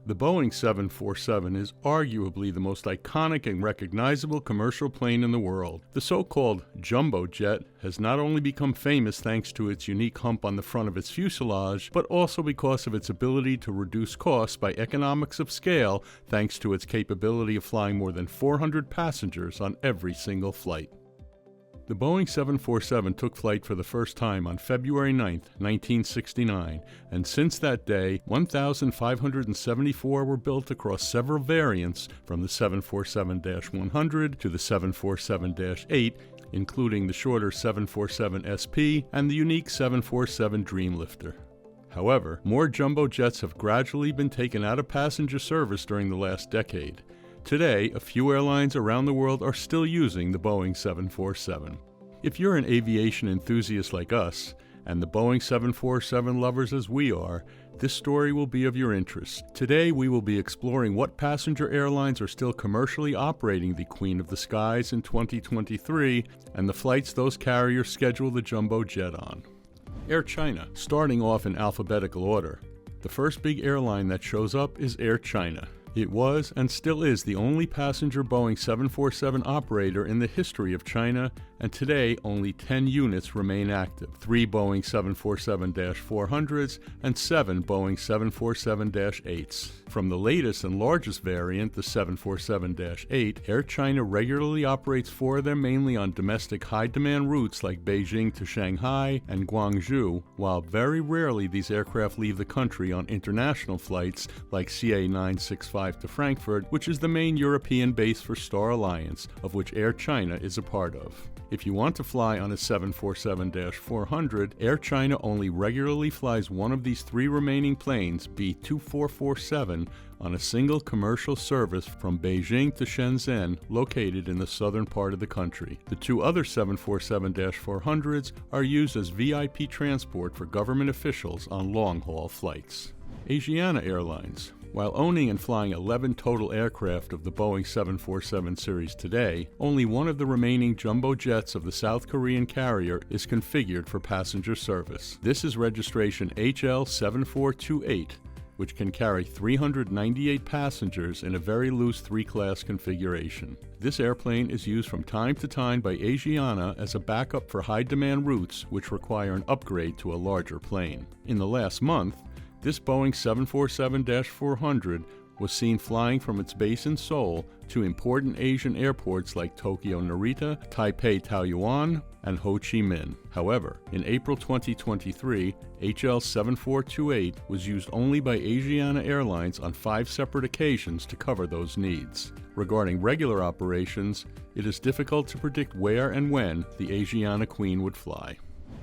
The Boeing 747 is arguably the most iconic and recognizable commercial plane in the world. The so-called jumbo jet has not only become famous thanks to its unique hump on the front of its fuselage, but also because of its ability to reduce costs by economics of scale thanks to its capability of flying more than 400 passengers on every single flight. The Boeing 747 took flight for the first time on February 9, 1969, and since that day, 1,574 were built across several variants, from the 747-100 to the 747-8, including the shorter 747 SP and the unique 747 Dreamlifter. However, more jumbo jets have gradually been taken out of passenger service during the last decade. Today, a few airlines around the world are still using the Boeing 747. If you're an aviation enthusiast like us, and the Boeing 747 lovers as we are, this story will be of your interest. Today, we will be exploring what passenger airlines are still commercially operating the Queen of the Skies in 2023, and the flights those carriers schedule the jumbo jet on. Air China, starting off in alphabetical order. The first big airline that shows up is Air China. It was and still is the only passenger Boeing 747 operator in the history of China, and today only 10 units remain active, 3 Boeing 747-400s and 7 Boeing 747-8s. From the latest and largest variant, the 747-8, Air China regularly operates 4 of them mainly on domestic high-demand routes like Beijing to Shanghai and Guangzhou, while very rarely these aircraft leave the country on international flights like CA965 to Frankfurt, which is the main European base for Star Alliance, of which Air China is a part of. If you want to fly on a 747-400, Air China only regularly flies one of these 3 remaining planes, B2447, on a single commercial service from Beijing to Shenzhen, located in the southern part of the country. The 2 other 747-400s are used as VIP transport for government officials on long-haul flights. Asiana Airlines. While owning and flying 11 total aircraft of the Boeing 747 series today, only one of the remaining jumbo jets of the South Korean carrier is configured for passenger service. This is registration HL7428, which can carry 398 passengers in a very loose 3-class configuration. This airplane is used from time to time by Asiana as a backup for high-demand routes which require an upgrade to a larger plane. In the last month, this Boeing 747-400 was seen flying from its base in Seoul to important Asian airports like Tokyo Narita, Taipei Taoyuan, and Ho Chi Minh. However, in April 2023, HL7428 was used only by Asiana Airlines on 5 separate occasions to cover those needs. Regarding regular operations, it is difficult to predict where and when the Asiana Queen would fly.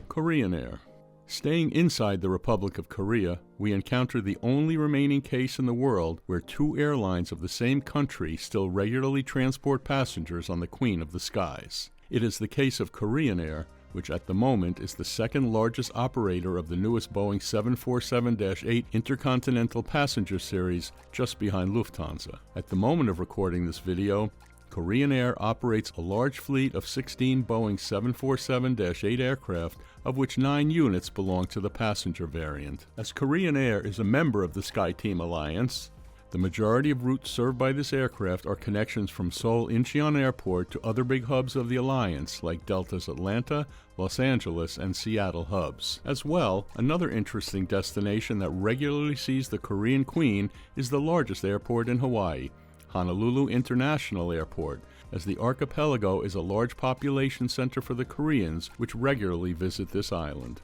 Korean Air. Staying inside the Republic of Korea, we encounter the only remaining case in the world where 2 airlines of the same country still regularly transport passengers on the Queen of the Skies. It is the case of Korean Air, which at the moment is the second largest operator of the newest Boeing 747-8 intercontinental passenger series, just behind Lufthansa. At the moment of recording this video, Korean Air operates a large fleet of 16 Boeing 747-8 aircraft, of which 9 units belong to the passenger variant. As Korean Air is a member of the SkyTeam Alliance, the majority of routes served by this aircraft are connections from Seoul Incheon Airport to other big hubs of the Alliance, like Delta's Atlanta, Los Angeles, and Seattle hubs. As well, another interesting destination that regularly sees the Korean Queen is the largest airport in Hawaii, Honolulu International Airport, as the archipelago is a large population center for the Koreans, which regularly visit this island.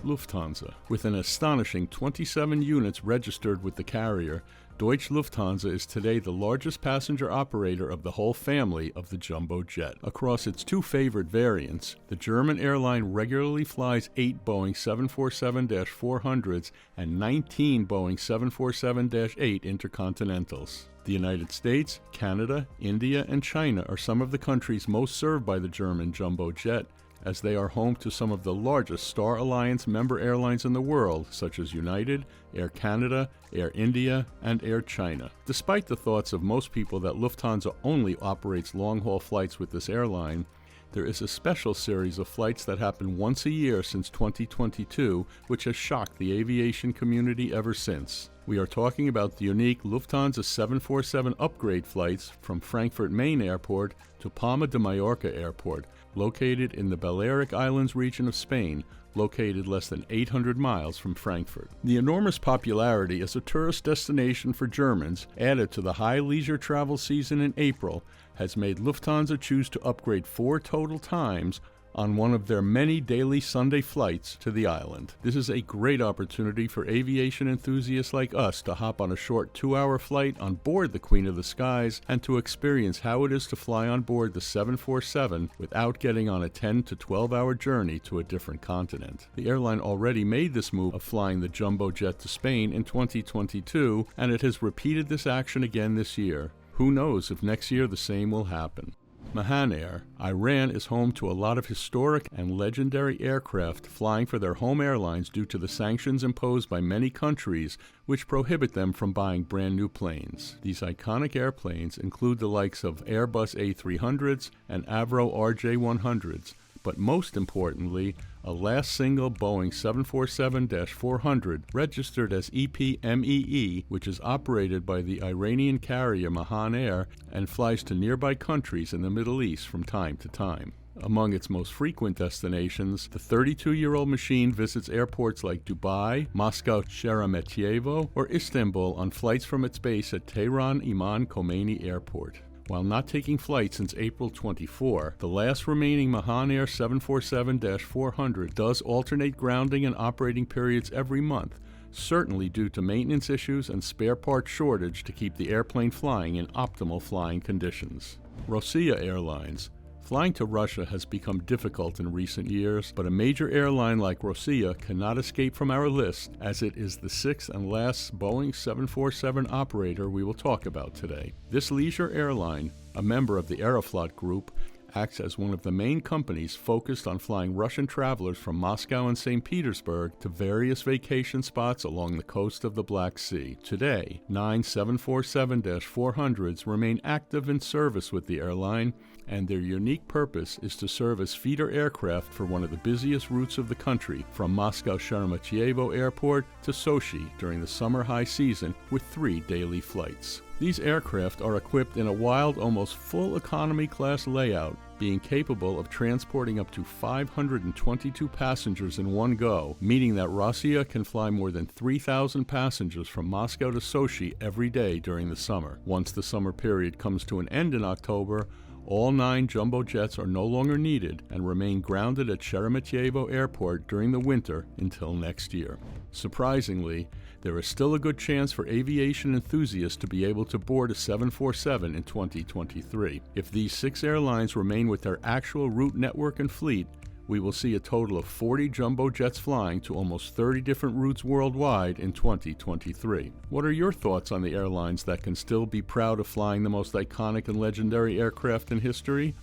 Lufthansa. With an astonishing 27 units registered with the carrier, Deutsche Lufthansa is today the largest passenger operator of the whole family of the jumbo jet. Across its 2 favored variants, the German airline regularly flies 8 Boeing 747-400s and 19 Boeing 747-8 intercontinentals. The United States, Canada, India, and China are some of the countries most served by the German jumbo jet, as they are home to some of the largest Star Alliance member airlines in the world, such as United, Air Canada, Air India, and Air China. Despite the thoughts of most people that Lufthansa only operates long-haul flights with this airline, There is a special series of flights that happen once a year since 2022, which has shocked the aviation community ever since. We are talking about the unique Lufthansa 747 upgrade flights from Frankfurt Main Airport to Palma de Mallorca Airport, located in the Balearic Islands region of Spain, located less than 800 miles from Frankfurt. The enormous popularity as a tourist destination for Germans, added to the high leisure travel season in April, has made Lufthansa choose to upgrade 4 total times on one of their many daily Sunday flights to the island. This is a great opportunity for aviation enthusiasts like us to hop on a short 2-hour flight on board the Queen of the Skies and to experience how it is to fly on board the 747 without getting on a 10 to 12-hour journey to a different continent. The airline already made this move of flying the jumbo jet to Spain in 2022, and it has repeated this action again this year. Who knows if next year the same will happen. Mahan Air. Iran is home to a lot of historic and legendary aircraft flying for their home airlines due to the sanctions imposed by many countries which prohibit them from buying brand new planes. These iconic airplanes include the likes of Airbus A300s and Avro RJ100s, but most importantly, a last single Boeing 747-400 registered as EPMEE, which is operated by the Iranian carrier Mahan Air and flies to nearby countries in the Middle East from time to time. Among its most frequent destinations, the 32-year-old machine visits airports like Dubai, Moscow Sheremetyevo, or Istanbul on flights from its base at Tehran Imam Khomeini Airport. While not taking flight since April 24, the last remaining Mahan Air 747-400 does alternate grounding and operating periods every month, certainly due to maintenance issues and spare part shortage to keep the airplane flying in optimal flying conditions. Rossiya Airlines. Flying to Russia has become difficult in recent years, but a major airline like Rossiya cannot escape from our list, as it is the 6th and last Boeing 747 operator we will talk about today. This leisure airline, a member of the Aeroflot Group, acts as one of the main companies focused on flying Russian travelers from Moscow and St. Petersburg to various vacation spots along the coast of the Black Sea. Today, 9 747-400s remain active in service with the airline, and their unique purpose is to serve as feeder aircraft for one of the busiest routes of the country, from Moscow Sheremetyevo Airport to Sochi during the summer high season, with 3 daily flights. These aircraft are equipped in a wild, almost full economy class layout, being capable of transporting up to 522 passengers in one go, meaning that Rossiya can fly more than 3,000 passengers from Moscow to Sochi every day during the summer. Once the summer period comes to an end in October, all 9 jumbo jets are no longer needed and remain grounded at Sheremetyevo Airport during the winter until next year. Surprisingly, there is still a good chance for aviation enthusiasts to be able to board a 747 in 2023. If these 6 airlines remain with their actual route network and fleet, we will see a total of 40 jumbo jets flying to almost 30 different routes worldwide in 2023. What are your thoughts on the airlines that can still be proud of flying the most iconic and legendary aircraft in history?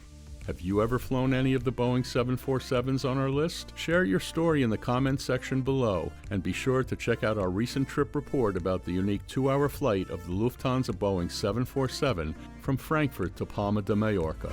Have you ever flown any of the Boeing 747s on our list? Share your story in the comments section below, and be sure to check out our recent trip report about the unique 2-hour flight of the Lufthansa Boeing 747 from Frankfurt to Palma de Mallorca.